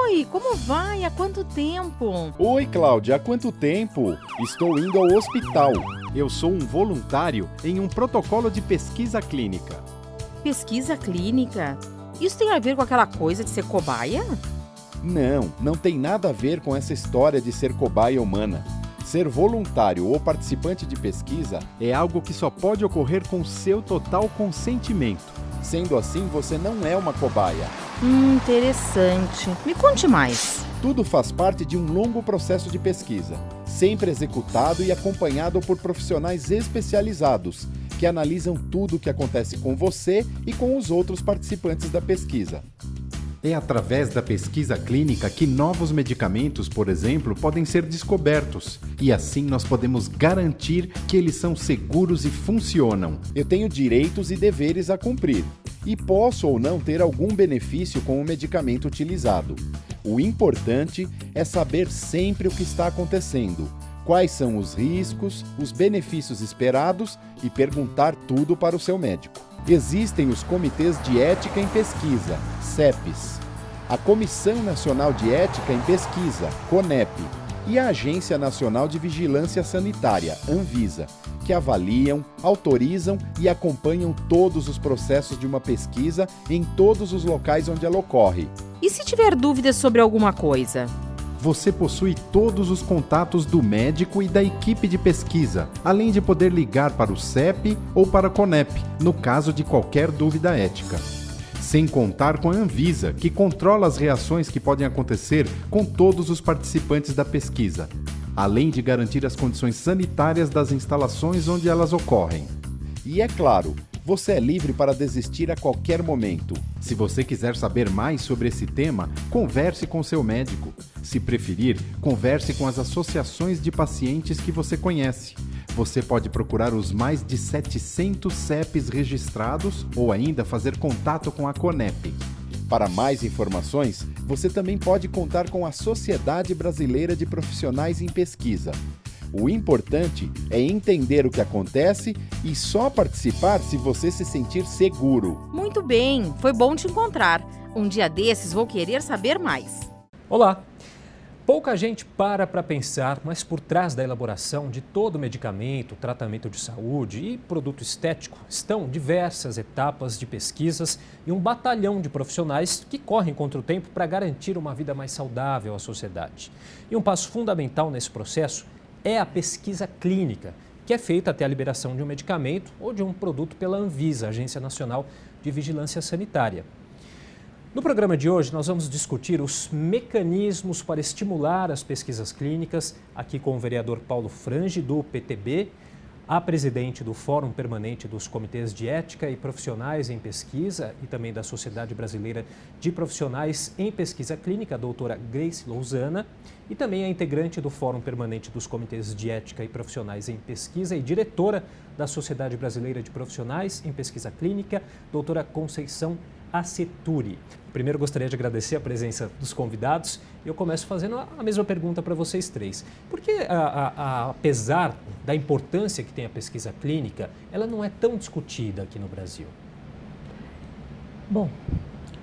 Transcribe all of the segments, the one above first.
Oi, como vai? Há quanto tempo? Oi, Cláudia, há quanto tempo? Estou indo ao hospital. Eu sou um voluntário em um protocolo de pesquisa clínica. Pesquisa clínica? Isso tem a ver com aquela coisa de ser cobaia? Não tem nada a ver com essa história de ser cobaia humana. Ser voluntário ou participante de pesquisa é algo que só pode ocorrer com seu total consentimento. Sendo assim, você não é uma cobaia. Interessante. Me conte mais. Tudo faz parte de um longo processo de pesquisa, sempre executado e acompanhado por profissionais especializados, que analisam tudo o que acontece com você e com os outros participantes da pesquisa. É através da pesquisa clínica que novos medicamentos, por exemplo, podem ser descobertos. E assim nós podemos garantir que eles são seguros e funcionam. Eu tenho direitos e deveres a cumprir. E posso ou não ter algum benefício com o medicamento utilizado. O importante é saber sempre o que está acontecendo, quais são os riscos, os benefícios esperados e perguntar tudo para o seu médico. Existem os Comitês de Ética em Pesquisa, CEPs, a Comissão Nacional de Ética em Pesquisa, CONEP, e a Agência Nacional de Vigilância Sanitária, Anvisa, que avaliam, autorizam e acompanham todos os processos de uma pesquisa em todos os locais onde ela ocorre. E se tiver dúvidas sobre alguma coisa? Você possui todos os contatos do médico e da equipe de pesquisa, além de poder ligar para o CEP ou para a CONEP, no caso de qualquer dúvida ética. Sem contar com a Anvisa, que controla as reações que podem acontecer com todos os participantes da pesquisa, além de garantir as condições sanitárias das instalações onde elas ocorrem. E é claro, você é livre para desistir a qualquer momento. Se você quiser saber mais sobre esse tema, converse com seu médico. Se preferir, converse com as associações de pacientes que você conhece. Você pode procurar os mais de 700 CEPs registrados ou ainda fazer contato com a CONEP. Para mais informações, você também pode contar com a Sociedade Brasileira de Profissionais em Pesquisa. O importante é entender o que acontece e só participar se você se sentir seguro. Muito bem, foi bom te encontrar. Um dia desses vou querer saber mais. Olá! Pouca gente para pensar, mas por trás da elaboração de todo medicamento, tratamento de saúde e produto estético estão diversas etapas de pesquisas e um batalhão de profissionais que correm contra o tempo para garantir uma vida mais saudável à sociedade. E um passo fundamental nesse processo é a pesquisa clínica, que é feita até a liberação de um medicamento ou de um produto pela Anvisa, Agência Nacional de Vigilância Sanitária. No programa de hoje, nós vamos discutir os mecanismos para estimular as pesquisas clínicas, aqui com o vereador Paulo Frange, do PTB, a presidente do Fórum Permanente dos Comitês de Ética e Profissionais em Pesquisa e também da Sociedade Brasileira de Profissionais em Pesquisa Clínica, a doutora Grace Lousana, e também a integrante do Fórum Permanente dos Comitês de Ética e Profissionais em Pesquisa e diretora da Sociedade Brasileira de Profissionais em Pesquisa Clínica, doutora Conceição Aceturi. Primeiro, gostaria de agradecer a presença dos convidados. Eu começo fazendo a mesma pergunta para vocês três. Por que, apesar da importância que tem a pesquisa clínica, ela não é tão discutida aqui no Brasil? Bom,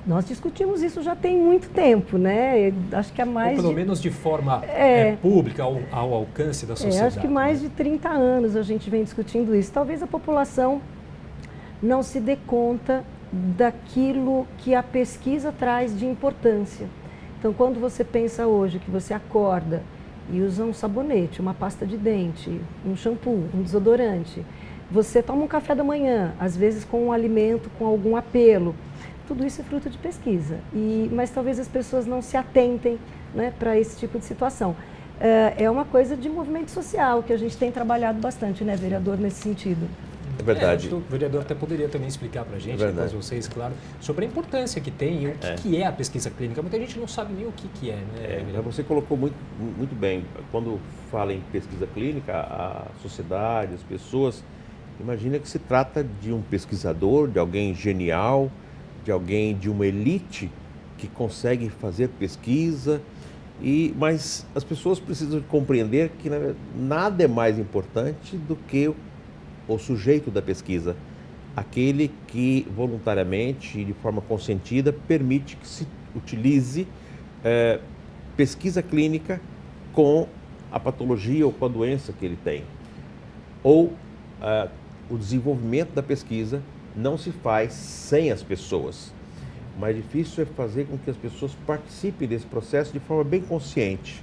nós discutimos isso já tem muito tempo, né? Acho que há mais ou pelo menos de forma pública, ao alcance da sociedade. Acho que mais de 30 anos a gente vem discutindo isso. Talvez a população não se dê conta daquilo que a pesquisa traz de importância. Então, quando você pensa hoje que você acorda e usa um sabonete, uma pasta de dente, um shampoo, um desodorante, você toma um café da manhã, às vezes com um alimento, com algum apelo, tudo isso é fruto de pesquisa. Mas talvez as pessoas não se atentem, né, para esse tipo de situação. É uma coisa de movimento social que a gente tem trabalhado bastante, né, vereador, nesse sentido. É verdade. O vereador até poderia também explicar para a gente, para vocês, claro, sobre a importância que tem e o que é a pesquisa clínica. Muita gente não sabe nem o que é, né? Você colocou muito bem. Quando fala em pesquisa clínica, a sociedade, as pessoas, imagina que se trata de um pesquisador, de alguém genial, de alguém de uma elite que consegue fazer pesquisa, mas as pessoas precisam compreender que nada é mais importante do que o sujeito da pesquisa, aquele que voluntariamente e de forma consentida permite que se utilize pesquisa clínica com a patologia ou com a doença que ele tem. Ou o desenvolvimento da pesquisa não se faz sem as pessoas. O mais difícil é fazer com que as pessoas participem desse processo de forma bem consciente.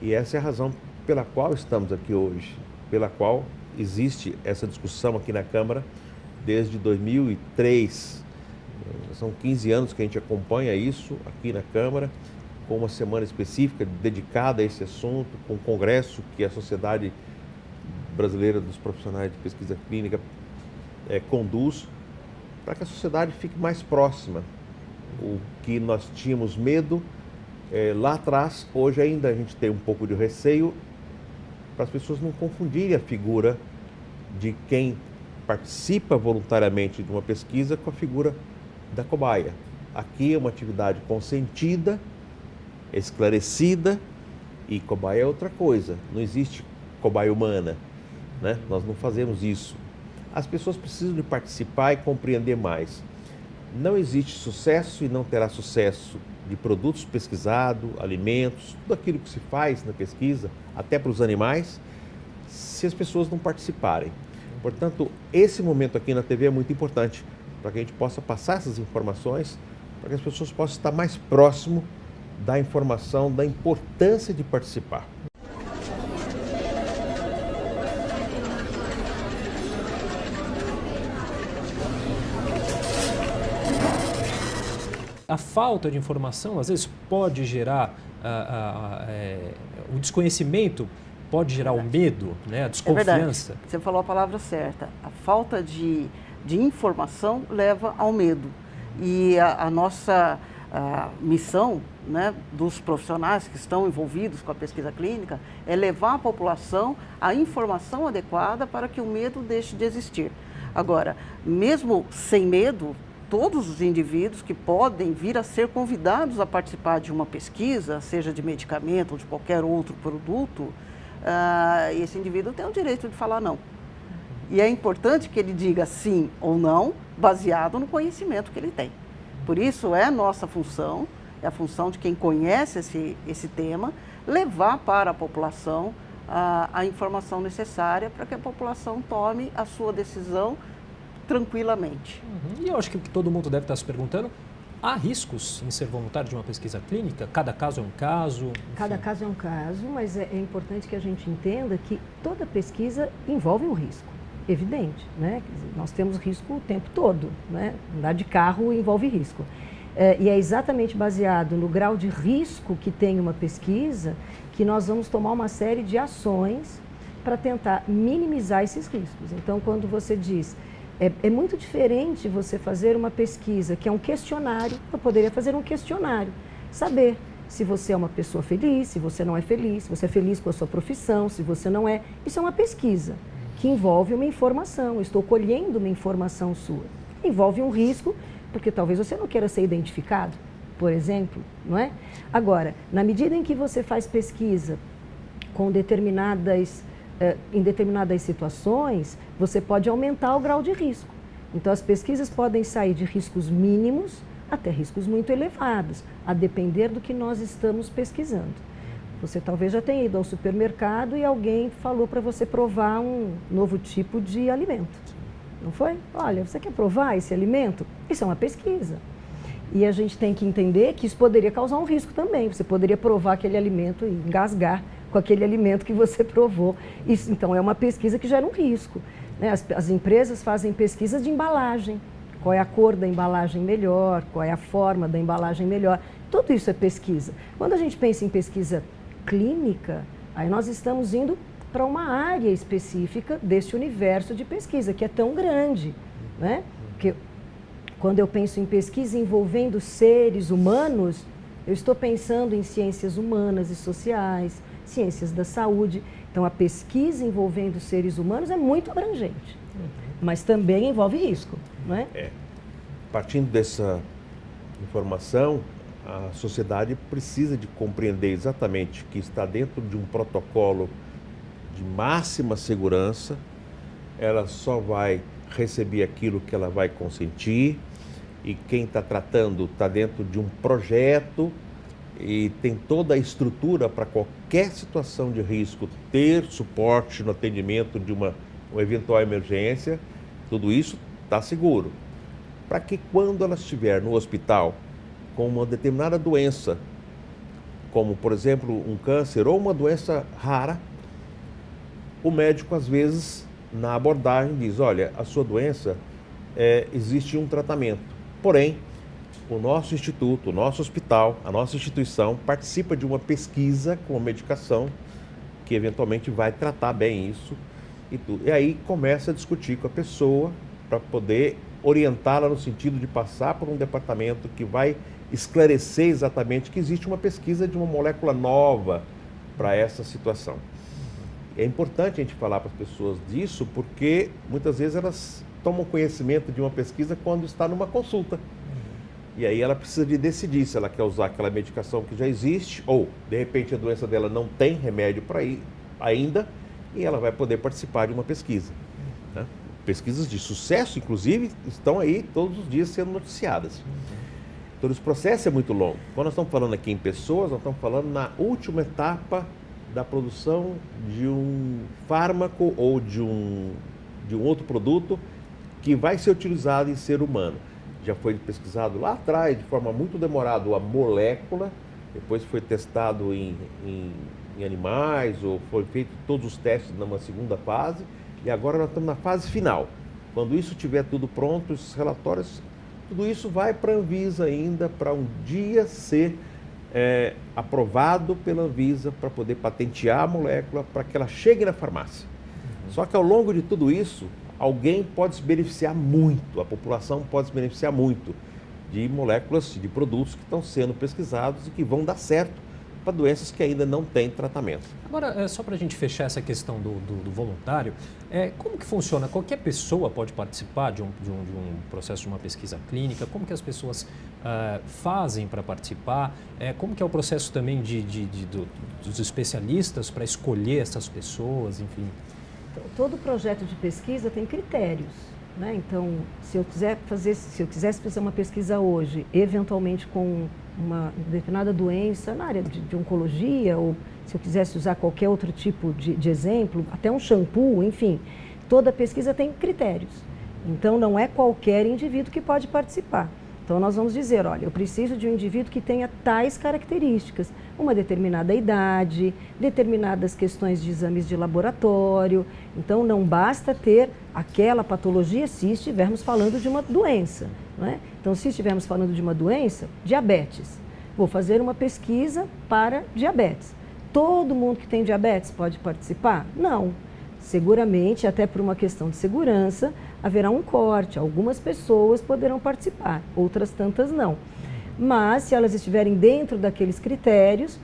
E essa é a razão pela qual estamos aqui hoje, pela qual existe essa discussão aqui na Câmara desde 2003. São 15 anos que a gente acompanha isso aqui na Câmara, com uma semana específica dedicada a esse assunto, com um congresso que a Sociedade Brasileira dos Profissionais de Pesquisa Clínica conduz, para que a sociedade fique mais próxima. O que nós tínhamos medo lá atrás, hoje ainda a gente tem um pouco de receio, para as pessoas não confundirem a figura de quem participa voluntariamente de uma pesquisa com a figura da cobaia. Aqui é uma atividade consentida, esclarecida, e cobaia é outra coisa. Não existe cobaia humana, né? Nós não fazemos isso. As pessoas precisam de participar e compreender mais. Não existe sucesso e não terá sucesso de produtos pesquisados, alimentos, tudo aquilo que se faz na pesquisa, até para os animais, se as pessoas não participarem. Portanto, esse momento aqui na TV é muito importante para que a gente possa passar essas informações, para que as pessoas possam estar mais próximo da informação, da importância de participar. A falta de informação, às vezes, pode gerar o desconhecimento, pode gerar o medo, né? A desconfiança. Você falou a palavra certa. A falta de informação leva ao medo. E a nossa missão, né, dos profissionais que estão envolvidos com a pesquisa clínica é levar à população a informação adequada para que o medo deixe de existir. Agora, mesmo sem medo, todos os indivíduos que podem vir a ser convidados a participar de uma pesquisa, seja de medicamento ou de qualquer outro produto, esse indivíduo tem o direito de falar não. E é importante que ele diga sim ou não, baseado no conhecimento que ele tem. Por isso é nossa função, é a função de quem conhece esse tema, levar para a população a informação necessária para que a população tome a sua decisão tranquilamente. E eu acho que todo mundo deve estar se perguntando, há riscos em ser voluntário de uma pesquisa clínica? Cada caso é um caso? Enfim. Cada caso é um caso, mas é importante que a gente entenda que toda pesquisa envolve um risco, evidente, né? Quer dizer, nós temos risco o tempo todo, né? Andar de carro envolve risco. E é exatamente baseado no grau de risco que tem uma pesquisa que nós vamos tomar uma série de ações para tentar minimizar esses riscos. Então, quando você diz... É muito diferente você fazer uma pesquisa que é um questionário. Eu poderia fazer um questionário, saber se você é uma pessoa feliz, se você não é feliz, se você é feliz com a sua profissão, se você não é. Isso é uma pesquisa que envolve uma informação. Eu estou colhendo uma informação sua. Envolve um risco, porque talvez você não queira ser identificado, por exemplo, não é? Agora, na medida em que você faz pesquisa com em determinadas situações, você pode aumentar o grau de risco. Então, as pesquisas podem sair de riscos mínimos até riscos muito elevados, a depender do que nós estamos pesquisando. Você talvez já tenha ido ao supermercado e alguém falou para você provar um novo tipo de alimento. Não foi? Olha, você quer provar esse alimento? Isso é uma pesquisa. E a gente tem que entender que isso poderia causar um risco também. Você poderia provar aquele alimento e engasgar com aquele alimento que você provou. Isso, então, é uma pesquisa que gera um risco, né? As empresas fazem pesquisas de embalagem. Qual é a cor da embalagem melhor, qual é a forma da embalagem melhor. Tudo isso é pesquisa. Quando a gente pensa em pesquisa clínica, aí nós estamos indo para uma área específica desse universo de pesquisa, que é tão grande, né? Porque quando eu penso em pesquisa envolvendo seres humanos, eu estou pensando em ciências humanas e sociais, ciências da saúde. Então, a pesquisa envolvendo seres humanos é muito abrangente, mas também envolve risco, não é? Partindo dessa informação, a sociedade precisa de compreender exatamente que está dentro de um protocolo de máxima segurança. Ela só vai receber aquilo que ela vai consentir, e quem está tratando está dentro de um projeto e tem toda a estrutura para qualquer situação de risco ter suporte no atendimento de uma eventual emergência, tudo isso está seguro. Para que quando ela estiver no hospital com uma determinada doença, como por exemplo um câncer ou uma doença rara, o médico às vezes na abordagem diz, olha, a sua doença existe um tratamento, porém o nosso instituto, o nosso hospital, a nossa instituição participa de uma pesquisa com uma medicação que eventualmente vai tratar bem isso e tudo. E aí começa a discutir com a pessoa para poder orientá-la no sentido de passar por um departamento que vai esclarecer exatamente que existe uma pesquisa de uma molécula nova para essa situação. É importante a gente falar para as pessoas disso porque muitas vezes elas tomam conhecimento de uma pesquisa quando está numa consulta. E aí ela precisa de decidir se ela quer usar aquela medicação que já existe ou, de repente, a doença dela não tem remédio para ir ainda e ela vai poder participar de uma pesquisa. Né? Pesquisas de sucesso, inclusive, estão aí todos os dias sendo noticiadas. Então, esse processo é muito longo. Quando nós estamos falando aqui em pessoas, nós estamos falando na última etapa da produção de um fármaco ou de um outro produto que vai ser utilizado em ser humano. Já foi pesquisado lá atrás, de forma muito demorada, a molécula, depois foi testado em animais, ou foi feito todos os testes numa segunda fase, e agora nós estamos na fase final. Quando isso estiver tudo pronto, esses relatórios, tudo isso vai para a Anvisa ainda, para um dia ser aprovado pela Anvisa, para poder patentear a molécula, para que ela chegue na farmácia. Só que ao longo de tudo isso, alguém pode se beneficiar muito, a população pode se beneficiar muito de moléculas, de produtos que estão sendo pesquisados e que vão dar certo para doenças que ainda não têm tratamento. Agora, só para a gente fechar essa questão do voluntário, como que funciona? Qualquer pessoa pode participar de um processo de uma pesquisa clínica? Como que as pessoas fazem para participar? Como que é o processo também dos especialistas para escolher essas pessoas, enfim? Todo projeto de pesquisa tem critérios, né? Então, se eu quisesse fazer uma pesquisa hoje, eventualmente com uma determinada doença na área de oncologia, ou se eu quisesse usar qualquer outro tipo de exemplo, até um shampoo, enfim, toda pesquisa tem critérios. Então, não é qualquer indivíduo que pode participar. Então, nós vamos dizer, olha, eu preciso de um indivíduo que tenha tais características, uma determinada idade, determinadas questões de exames de laboratório. Então, não basta ter aquela patologia se estivermos falando de uma doença, não é? Então, se estivermos falando de uma doença, diabetes, vou fazer uma pesquisa para diabetes. Todo mundo que tem diabetes pode participar? Não. Seguramente, até por uma questão de segurança, haverá um corte. Algumas pessoas poderão participar, outras tantas não. Mas, se elas estiverem dentro daqueles critérios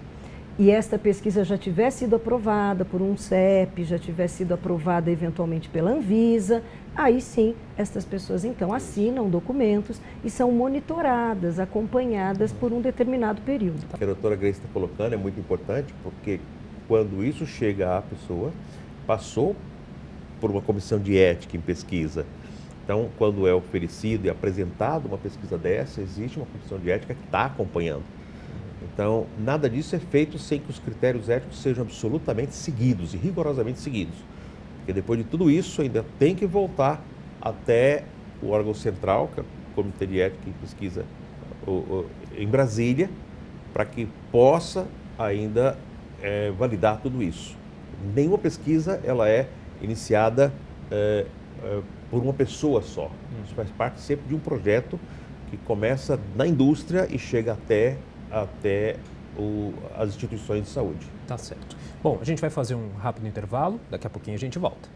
e esta pesquisa já tiver sido aprovada por um CEP, já tiver sido aprovada eventualmente pela Anvisa, aí sim, estas pessoas então assinam documentos e são monitoradas, acompanhadas por um determinado período. O que a doutora Grace está colocando é muito importante, porque quando isso chega à pessoa, passou por uma comissão de ética em pesquisa. Então, quando é oferecido e apresentado uma pesquisa dessa, existe uma comissão de ética que está acompanhando. Então, nada disso é feito sem que os critérios éticos sejam absolutamente seguidos e rigorosamente seguidos. Porque depois de tudo isso, ainda tem que voltar até o órgão central, que é o Comitê de Ética e Pesquisa em Brasília, para que possa ainda validar tudo isso. Nenhuma pesquisa ela é iniciada por uma pessoa só. Isso faz parte sempre de um projeto que começa na indústria e chega até as instituições de saúde. Tá certo. Bom, a gente vai fazer um rápido intervalo, daqui a pouquinho a gente volta.